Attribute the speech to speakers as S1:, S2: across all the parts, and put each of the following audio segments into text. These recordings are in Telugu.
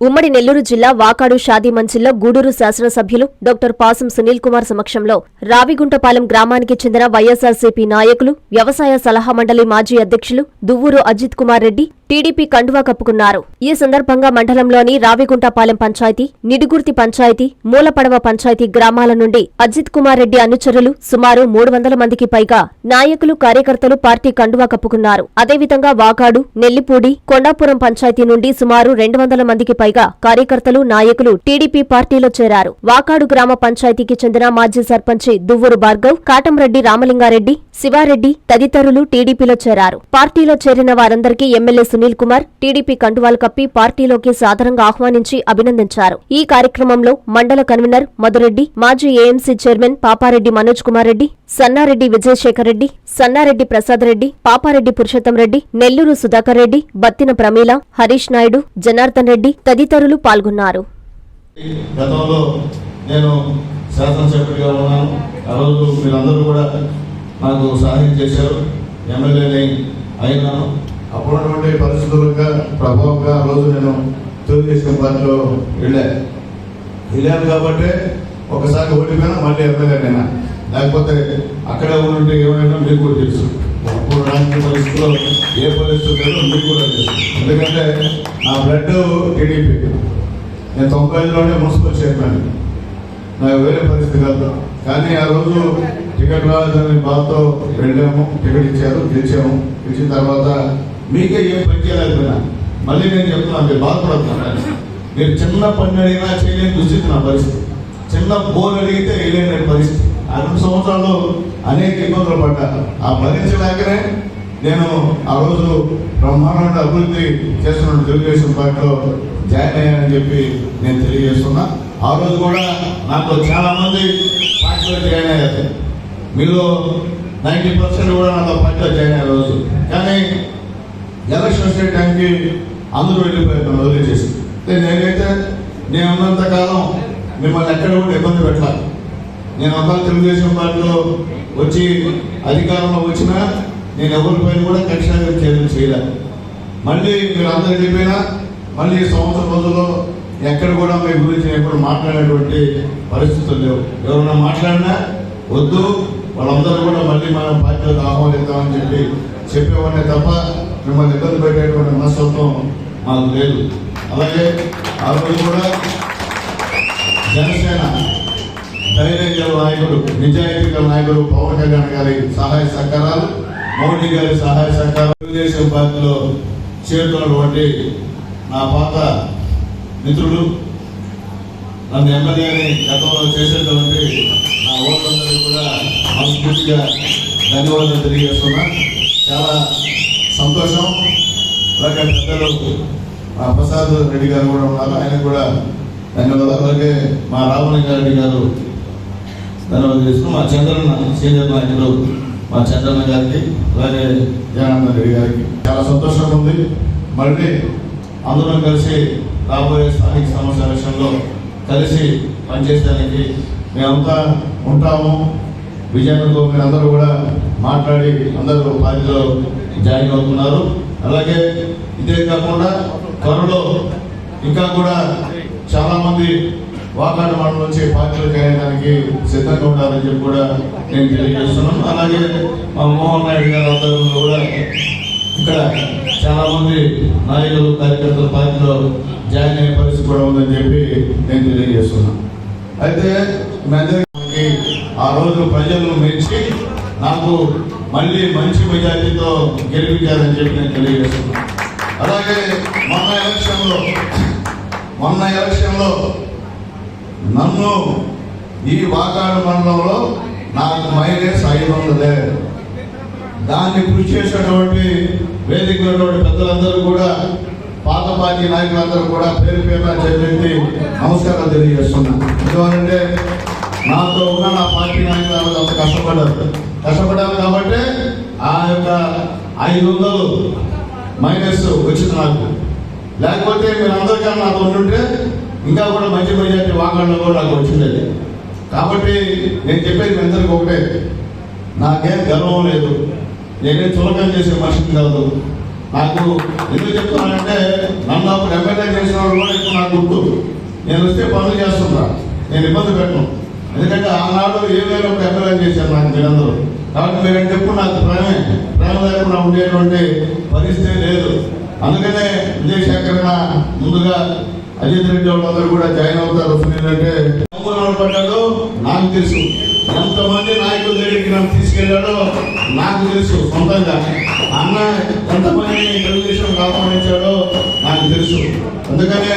S1: ఉమ్మడి నెల్లూరు జిల్లా వాకాడు షాదీ మంచిల్లో గూడూరు శాసనసభ్యులు డాక్టర్ పాసం సునీల్ కుమార్ సమక్షంలో రావిగుంటపాలెం గ్రామానికి చెందిన వైఎస్సార్సీపీ నాయకులు వ్యవసాయ సలహా మండలి మాజీ అధ్యక్షులు దువ్వూరు అజిత్ కుమార్ రెడ్డి టీడీపీ కండువా కప్పుకున్నారు. ఈ సందర్భంగా మండలంలోని రావిగుంటపాలెం పంచాయతీ, నిడుగుర్తి పంచాయతీ, మూలపడవ పంచాయతీ గ్రామాల నుండి అజిత్ కుమార్ రెడ్డి అనుచరులు సుమారు 300 మందికి పైగా నాయకులు, కార్యకర్తలు పార్టీ కండువా కప్పుకున్నారు. అదేవిధంగా వాకాడు, నెల్లిపూడి, కొండాపురం పంచాయతీ నుండి సుమారు 200 మందికి పైగా కార్యకర్తలు, నాయకులు టీడీపీ పార్టీలో చేరారు. వాకాడు గ్రామ పంచాయతీకి చెందిన మాజీ సర్పంచి దువ్వూరు భార్గవ్, కాటంరెడ్డి రామలింగారెడ్డి, శివారెడ్డి తదితరులు టీడీపీలో చేరారు. పార్టీలో చేరిన వారందరికీ ఎమ్మెల్యే సునీల్ కుమార్ టీడీపీ కండువాలు కప్పి పార్టీలోకి సాదరంగా ఆహ్వానించి అభినందించారు. ఈ కార్యక్రమంలో మండల కన్వీనర్ మధురెడ్డి, మాజీ ఏఎంసీ చైర్మన్ పాపారెడ్డి మనోజ్ కుమార్ రెడ్డి, సన్నారెడ్డి విజయశేఖర్ రెడ్డి, సన్నారెడ్డి ప్రసాద్ రెడ్డి, పాపారెడ్డి పురుషోత్తం రెడ్డి, నెల్లూరు సుధాకర్ రెడ్డి, బత్తిన ప్రమీల, హరీష్ నాయుడు, జనార్దన్ రెడ్డి తదితరులు పాల్గొన్నారు.
S2: గతంలో నేను శాసనసభ్యుడిగా ఉన్నాను. ఆ రోజు మీరందరూ కూడా నాకు సహాయం చేశారు. ఎమ్మెల్యేని అయినాను. అప్పుడున్నటువంటి పరిస్థితులుగా ప్రభావంగా ఆ రోజు నేను తెలుగుదేశం పార్టీలో వెళ్ళాను కాబట్టి ఒకసారి ఓడిపోయినా మళ్ళీ ఎమ్మెల్యేనైనా, లేకపోతే అక్కడే ఉంటే ఏమైనా మీకు కూడా తెలుసు. అప్పుడు రాజకీయ పరిస్థితుల్లో ఏ పరిస్థితుల్లో మీకు కూడా తెలుసు. ఎందుకంటే నా బ్లడ్ టీడీపీ. నేను 95లోనే మున్సిపల్ చైర్మన్. నాకు వేరే పరిస్థితి కాదు. కానీ ఆ రోజు టికెట్ రావాలని బాధతో వెళ్ళాము. టికెట్ ఇచ్చారు, గెలిచాము. గెలిచిన తర్వాత మీకే ఏం పని చేయలేకపోయినా మళ్ళీ నేను చెప్తున్నాను, మీరు బాధపడుతున్నాను. మీరు చిన్న పని అడిగినా చేయలేని దుస్థితి నా పరిస్థితి. చిన్న బోల్ అడిగితే వేయలేని పరిస్థితి. 2 సంవత్సరాలు అనేక ఇబ్బందులు పడ్డా. ఆ భరించలేకనే నేను ఆ రోజు బ్రహ్మాండ అభివృద్ధి చేస్తున్న తెలుగుదేశం పార్టీలో జాయిన్ అయ్యానని చెప్పి నేను తెలియజేస్తున్నా. ఆ రోజు కూడా నాకు చాలా మంది పార్టీలో జాయిన్ అయ్యారు. మీలో 90% కూడా నాతో పార్టీలో జాయిన్ అయ్యే రోజు. కానీ ఎలక్షన్ వచ్చే టైంకి అందరూ వెళ్ళిపోయారు, వదిలేసేసి. నేనైతే నేను ఉన్నంతకాలం మిమ్మల్ని ఎక్కడ కూడా ఇబ్బంది పెట్టాలి. నేను ఒకవేళ తెలుగుదేశం పార్టీలో వచ్చి అధికారంలో వచ్చినా నేను ఎవరిపైన కూడా కక్షాలు చేయలేదు. మళ్ళీ మీరు అందరూ వెళ్ళిపోయినా మళ్ళీ సంవత్సరం రోజుల్లో ఎక్కడ కూడా మీ గురించి ఎప్పుడు మాట్లాడేటువంటి పరిస్థితులు లేవు. ఎవరైనా మాట్లాడినా వద్దు, వాళ్ళందరూ కూడా మళ్ళీ మనం పార్టీలకు ఆహ్వానిద్దామని చెప్పేవాడినే తప్ప మిమ్మల్ని ఇబ్బంది పెట్టేటువంటి మనస్తత్వం మాకు లేదు. అలాగే ఆ రోజు కూడా జనసేన ధైర్యం గల నాయకుడు, నిజాయితీ గల నాయకుడు పవన్ కళ్యాణ్ గారి సహాయ సహకారాలు, మోడీ గారి సహాయ సహకారాలు, తెలుగుదేశం పార్టీలో చేరుతున్నటువంటి నా పాత మిత్రులు, నన్ను ఎమ్మెల్యేని గతంలో చేసేటువంటి నా ఓట్లందరికీ కూడా మనస్ఫూర్తిగా ధన్యవాదాలు తెలియజేస్తున్నా. చాలా సంతోషం. అలాగే పెద్దలు మా ప్రసాద్ రెడ్డి గారు కూడా ఉన్నారు, ఆయన కూడా ధన్యవాదాలు. అలాగే మా రామలింగారెడ్డి గారు ధన్యవాదాలు చేస్తున్నాం. మా చంద్రన్న సీనియర్ నాయకులు మా చంద్రన్న గారికి, అలాగే జనార్దన్ రెడ్డి గారికి చాలా సంతోషంగా ఉంది. మళ్ళీ అందరం కలిసి రాబోయే స్థానిక సమస్య విషయంలో కలిసి పనిచేయడానికి మేమంతా ఉంటాము. విజయంతో మీరందరూ కూడా మాట్లాడి అందరూ పార్టీలో జాయిన్ అవుతున్నారు. అలాగే ఇదే కాకుండా త్వరలో ఇంకా కూడా చాలా మంది వాకాడు మండలం నుంచి పార్టీలో జాయిన్ అయ్యడానికి సిద్ధంగా ఉండాలని చెప్పి కూడా నేను తెలియజేస్తున్నాను. అలాగే మా మోహన్ నాయుడు గారి ఆధ్వర్యంలో కూడా ఇక్కడ చాలా మంది నాయకులు, కార్యకర్తలు పార్టీలో జాయిన్ అయ్యే పరిస్థితి కూడా ఉందని చెప్పి నేను తెలియజేస్తున్నాను. అయితే మీ అందరికీ ఆ రోజు ప్రజలను మెచ్చి నాకు మళ్ళీ మంచి మెజార్టీతో గెలిపించాలని చెప్పి నేను తెలియజేస్తున్నాను. అలాగే మొన్న ఎలక్షన్లో నన్ను ఈ వాకాడు మండలంలో నాకు మైలేజ్ 500. దాన్ని కృషి చేసేటువంటి వేదికటువంటి పెద్దలందరూ కూడా, పాత పార్టీ నాయకులందరూ కూడా పేరు పేరున చెప్పి నమస్కారాలు తెలియజేస్తున్నాను. ఎందుకంటే నాతో ఉన్న నా పార్టీ నాయకులు అంత కష్టపడ్డారు కాబట్టి ఆ యొక్క 500 మైనస్ వచ్చింది నాకు. లేకపోతే మీరు అందరికన్నా నాతో ఉంటుంటే ఇంకా కూడా మంచి మెజార్టీ వాకాడులో కూడా నాకు వచ్చిండేది. కాబట్టి నేను చెప్పేది మీ అందరికీ ఒకటే, నాకేం గర్వం లేదు, నేనేం చులకం చేసే మనిషిని కాదు. నాకు ఎందుకు చెప్తున్నానంటే నన్ను అప్పుడు ఎమ్మెల్యే చేసిన వాళ్ళు కూడా ఇప్పుడు నాకు గుర్తు. నేను వస్తే పనులు చేస్తున్నా, నేను ఇబ్బంది పెట్టను. ఎందుకంటే ఆనాడు ఏమైనా ఒక ఎమ్మెల్యే చేశారు నాకు మీరందరూ. కాబట్టి మీరంటే ఎప్పుడు నాకు ప్రేమ లేకుండా ఉండేటువంటి పరిస్థితి లేదు. అందుకనే విజయశేఖరణ ముందుగా అజిత్ రెడ్డి వాళ్ళందరూ కూడా జాయిన్ అవుతారు. అంటే పడ్డాడు నాకు తెలుసు, ఎంతమంది నాయకుల దగ్గరికి నన్ను తీసుకెళ్లాడో నాకు తెలుసు. సొంతంగా అన్న ఎంతమంది తెలుగుదేశం ఆహ్వానించాడో నాకు తెలుసు. అందుకనే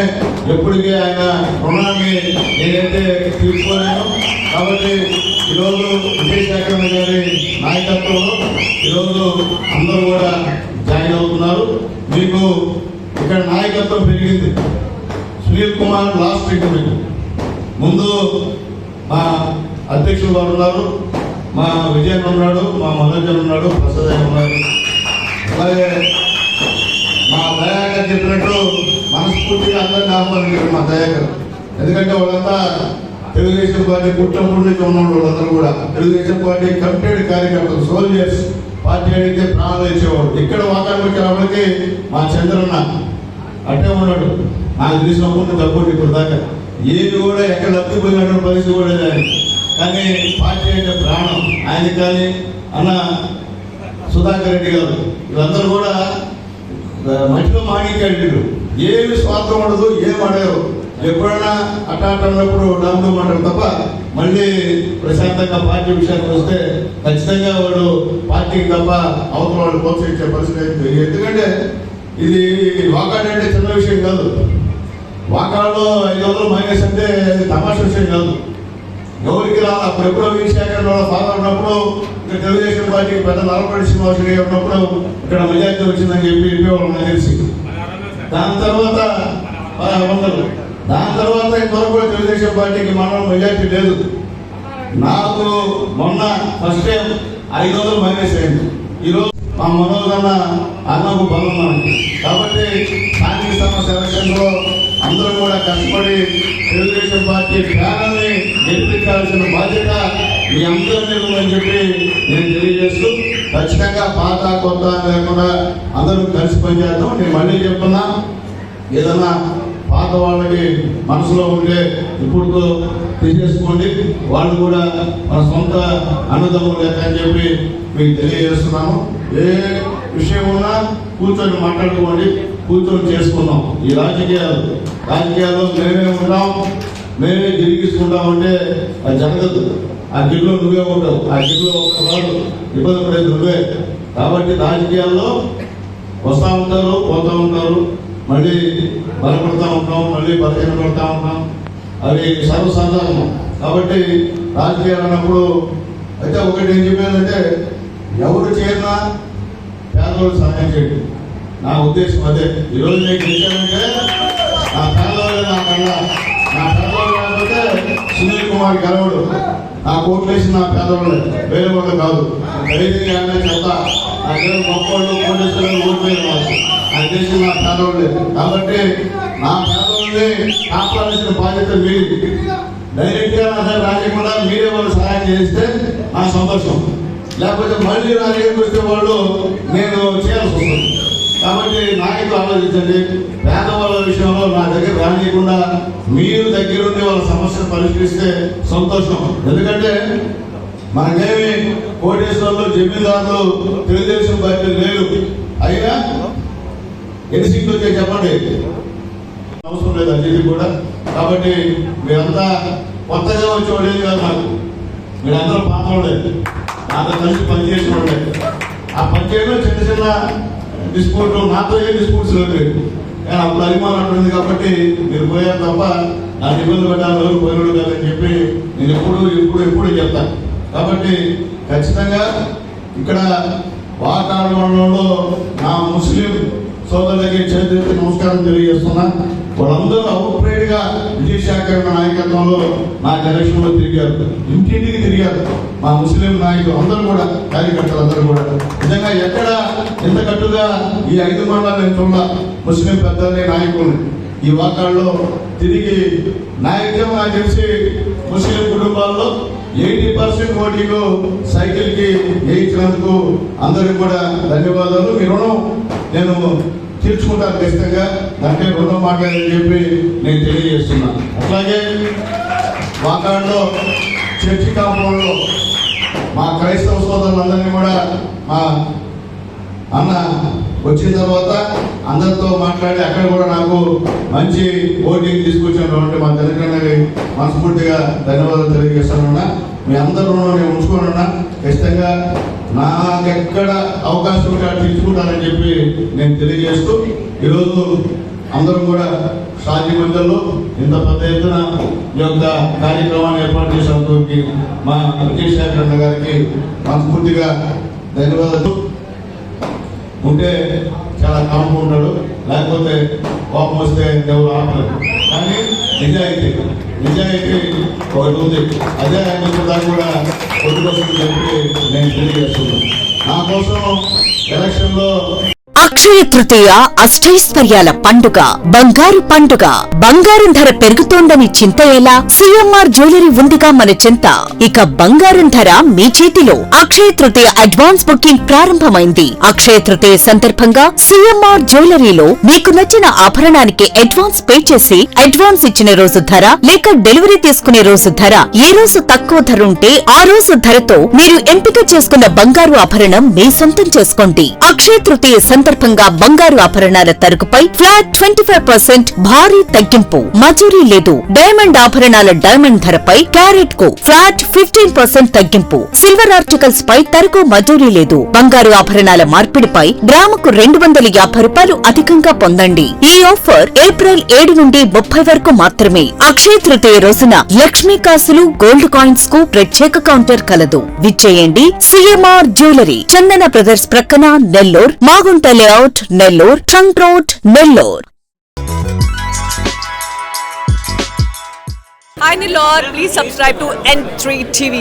S2: ఎప్పటికీ ఆయన రుణాన్ని నేనైతే తీసుకోలేను. కాబట్టి ఈరోజు విజయశేఖరణ గారి నాయకత్వంలో ఈరోజు అందరూ కూడా జాయిన్ అవుతున్నారు. మీకు ఇక్కడ నాయకత్వం పెరిగింది. సునీల్ కుమార్ లాస్ట్ ఇంటర్వ్యూ ముందు మా అధ్యక్షులు వారు ఉన్నారు, మా విజయన్ ఉన్నాడు, మా మనోజన్ ఉన్నాడు, ప్రసాద్ ఉన్నారు. అలాగే మా దయాకర్ చెప్పినట్టు మనస్ఫూర్తిగా అందరినీ ఆహ్వానించారు మా దయాకర్. ఎందుకంటే వాళ్ళంతా తెలుగుదేశం పార్టీ పుట్టినప్పటి నుంచి ఉన్నాడు. వాళ్ళందరూ కూడా తెలుగుదేశం పార్టీ కమిటెడ్ కార్యకర్తలు, సోల్జర్స్. పార్టీ అడిగితే ప్రాణాలు ఇచ్చేవాడు. ఇక్కడ వాతావరణం వచ్చేవాళ్ళకి మా చంద్రన్న అట్టే ఉన్నాడు. నాకు తెలిసినప్పుడు తప్పుడు ఇప్పుడు దాకా ఏది కూడా ఎక్కడ లబ్ధిపోయినటువంటి పరిస్థితి కూడా లేదు. కానీ పార్టీ అంటే ప్రాణం ఆయన. కానీ అన్న సుధాకర్ రెడ్డి గారు వీళ్ళందరూ కూడా మట్టిలో మాణిక్యాడు. ఏమి స్వార్థం ఉండదు, ఏం అడగరు. ఎప్పుడైనా అన్నప్పుడు డబ్బు మాట్లాడు తప్ప మళ్ళీ ప్రశాంతంగా పార్టీ విషయానికి వస్తే ఖచ్చితంగా వాడు పార్టీకి తప్ప అవతల వాళ్ళు ప్రోత్సహించే పరిస్థితి అయితే. ఎందుకంటే ఇది వాకాడు అంటే చిన్న విషయం కాదు. వాకాడులో 500 మైనస్ అంటే అది తమాషా విషయం కాదు. ఎవరికి రాదు. అప్పుడు ఎప్పుడో విజయశేఖర్ ఫాదర్ ఉన్నప్పుడు ఇక్కడ తెలుగుదేశం పార్టీకి పెద్ద నలపడి శ్రీనివాసరెడ్డి ఉన్నప్పుడు ఇక్కడ మెజార్టీ వచ్చిందని చెప్పి చెప్పేవాళ్ళు నాకు తెలిసి. దాని తర్వాత ఇంతవరకు కూడా తెలుగుదేశం పార్టీకి మనం మెజార్టీ లేదు. నాకు మొన్న ఫస్ట్ టైం 500 మైనస్ అయింది. ఈరోజు మా మనోజ్ అన్నకు బలం మనకి. కాబట్టి స్థానిక సంస్థ ఎలక్షన్లో అందరూ కూడా కష్టపడి తెలుగుదేశం పార్టీ ప్యానల్ని గెలిపించాల్సిన బాధ్యత మీ అందరి మీద ఉందని చెప్పి నేను తెలియజేస్తూ ఖచ్చితంగా పాత కొత్త లేకుండా అందరూ కలిసి పనిచేద్దాం. నేను మళ్ళీ చెప్తున్నా, ఏదన్నా పాత వాళ్ళకి మనసులో ఉంటే ఇప్పుడు తీసేసుకోండి. వాళ్ళు కూడా మన సొంత అన్నదమ్ములు లెక్క అని చెప్పి మీకు తెలియజేస్తున్నాను. ఏ విషయం ఉన్నా కూర్చొని మాట్లాడుకోండి, కూర్చొని చేసుకుందాం. ఈ రాజకీయాల్లో మేమే ఉంటాం, మేమే గిరిగిసుకుంటాం అంటే అది జరగదు. ఆ గిరిలో నువ్వే ఉంటావు, ఆ గిరిలో ఒకవాడు ఇబ్బంది పడేది నువ్వే. కాబట్టి రాజకీయాల్లో వస్తూ ఉంటారు, పోతూ ఉంటారు, మళ్ళీ బలపడుతూ ఉంటాం, మళ్ళీ బలహీనపడుతూ ఉంటాం. అవి సర్వసాధారణం. కాబట్టి రాజకీయాలు అన్నప్పుడు అయితే ఒకటి ఏం చెప్పేదంటే ఎవరు చేరినా పేదవాళ్ళు సహాయం చేయడం నా ఉద్దేశం. అదే ఈరోజు నేను గెలిచానంటే నా పేదవాళ్ళు నా పేదవాళ్ళు కాకపోతే సునీల్ కుమార్ గెలవడు. నా కోట్లు వేసి నా పేదవాళ్ళు వేరే వాళ్ళు కాదు. ధైర్యంగా చెప్తా, నాకేమో గొప్పవాళ్ళు కోటేశ్వరులు ఓడిపోయిన వాళ్ళు నాకు తెలిసి నా పేదవాళ్ళే. కాబట్టి నా పేదవాళ్ళని కాపాడాల్సిన బాధ్యత మీది. డైరెక్ట్గా రాజకీయంగా మీరే వాళ్ళు సహాయం చేస్తే నా సంతోషం. లేకపోతే మళ్ళీ నా దగ్గరికి వచ్చే వాళ్ళు నేను చేయాల్సి వస్తుంది. కాబట్టి నాయకులు ఆలోచించండి. పేదవాళ్ళ విషయంలో నా దగ్గర రానియకుండా మీరు దగ్గరుండి వాళ్ళ సమస్యను పరిష్కరిస్తే సంతోషం. ఎందుకంటే మనకేమి కోటేశ్వర్లు జమీందారులు తెలుగుదేశం పార్టీ లేరు. అయినా ఎన్ని సీట్లు వచ్చాయి చెప్పండి, అవసరం లేదు అన్నిటి కూడా. కాబట్టి మీరంతా కొత్తగా వచ్చేవాళ్ళు కాదు, నాకు మీరందరూ పాత్రలే, నాతో కలిసి పనిచేసిన వాళ్ళే. ఆ పనిచేయడం చిన్న చిన్న డిస్ప్యూట్, నాతో ఏ డిస్ప్యూట్స్ లేదు. కానీ అప్పుడు అభిమానం ఉంటుంది కాబట్టి మీరు పోయారు తప్ప నాకు ఇబ్బంది పెట్టాలి, ఎవరు పోయినోడు కాదని చెప్పి నేను ఎప్పుడు చెప్తాను. కాబట్టి ఖచ్చితంగా ఇక్కడ వాకాడు మండలంలో నా ముస్లిం సోదరులకి చేతులకి నమస్కారం తెలియజేస్తున్నా. వాళ్ళందరూ అవుట్రైడ్ గా విజయశేఖర్ నాయకత్వంలో నా ఎలక్షన్లో తిరిగారు, ఇంటింటికి తిరిగారు. మా ముస్లిం నాయకులు అందరూ కూడా, కార్యకర్తలు అందరూ కూడా నిజంగా ఎక్కడ ఎంత కట్టుగా ఈ 5 మండలాలు ఎంతున్నా ముస్లిం పెద్దల్ని నాయకుల్ని ఈ వాకాడులో తిరిగి నాయకులు నాకు తెలిసి ముస్లిం కుటుంబాల్లో 80% ఓటింగ్ సైకిల్ కి వేయించినందుకు అందరికి కూడా ధన్యవాదాలు. మీ రుణం నేను తీర్చుకుంటాను ఖచ్చితంగా. దాంట్లో రుణం మాట్లాడని చెప్పి నేను తెలియజేస్తున్నాను. అట్లాగే వాకాడులో చర్చి కాంపౌండ్లో మా క్రైస్తవ సోదరులందరినీ కూడా మా అన్న వచ్చిన తర్వాత అందరితో మాట్లాడి అక్కడ కూడా నాకు మంచి ఓటింగ్ తీసుకొచ్చినటువంటి మా తెలంగాణకి మనస్ఫూర్తిగా ధన్యవాదాలు తెలియజేస్తానున్నా. మీ అందరూ నేను ఉంచుకోనున్నా. ఖచ్చితంగా నాకెక్కడ అవకాశం ఉంటే తీసుకుంటానని చెప్పి నేను తెలియజేస్తూ ఈరోజు అందరం కూడా షాదీ మందిర్లో ఇంత పెద్ద ఎత్తున ఈ యొక్క కార్యక్రమాన్ని ఏర్పాటు చేసినందుకు మా విజయశేఖర్ అన్న గారికి మనస్ఫూర్తిగా ధన్యవాదాలు. ఉంటే చాలా కాంపు ఉంటాడు, లేకపోతే కోపం వస్తే ఎవరు ఆపలేదు. కానీ నిజాయితీ ఒకటి ఉంది. అదే ఆయన కూడా కొట్టుకొస్తుందని చెప్పి నేను తెలియజేస్తున్నాను. నా కోసం ఎలక్షన్లో
S3: అక్షయ తృతీయ అష్టైశ్వర్యాల పండుగ, బంగారు పండుగ. బంగారం ధర పెరుగుతోందని చింత ఎలా? సిఎంఆర్ జ్యువెలరీ ఉందిగా మన చింత. ఇక బంగారం ధర మీ చేతిలో. అక్షయ తృతీయ అడ్వాన్స్ బుకింగ్ ప్రారంభమైంది. అక్షయ తృతీయ సందర్భంగా సిఎంఆర్ జ్యువెలరీలో మీకు నచ్చిన ఆభరణానికి అడ్వాన్స్ పే చేసి అడ్వాన్స్ ఇచ్చిన రోజు ధర లేక డెలివరీ తీసుకునే రోజు ధర, ఏ రోజు తక్కువ ధర ఉంటే ఆ రోజు ధరతో మీరు ఎంపిక చేసుకున్న బంగారు ఆభరణం మీ సొంతం చేసుకోండి. అక్షయ తృతీయ సందర్భంగా బంగారు ఆభరణాల తరుగుపై ఫ్లాట్ 25% భారీ తగ్గింపు. మజూరీ లేదు. డైమండ్ ఆభరణాల డైమండ్ ధరపై క్యారెట్ కు ఫ్లాట్ 15% తగ్గింపు. సిల్వర్ ఆర్టికల్స్ పై తరుగు మజూరీ లేదు. బంగారు ఆభరణాల మార్పిడిపై గ్రాముకు 250 రూపాయలు అధికంగా పొందండి. ఈ ఆఫర్ ఏప్రిల్ 7 నుండి 30 వరకు మాత్రమే. అక్షయ తృతీయ రోజున లక్ష్మీ కాసులు, గోల్డ్ కాయిన్స్ కు ప్రత్యేక కౌంటర్ కలదు. విచ్చేయండి సిఎంఆర్ జ్యువెలరీ, చందన బ్రదర్స్ ప్రక్కన, Nellore, Magunta layout, Nellore, trunk road, Nellore.
S4: Hi Nilor, please subscribe to N3 TV.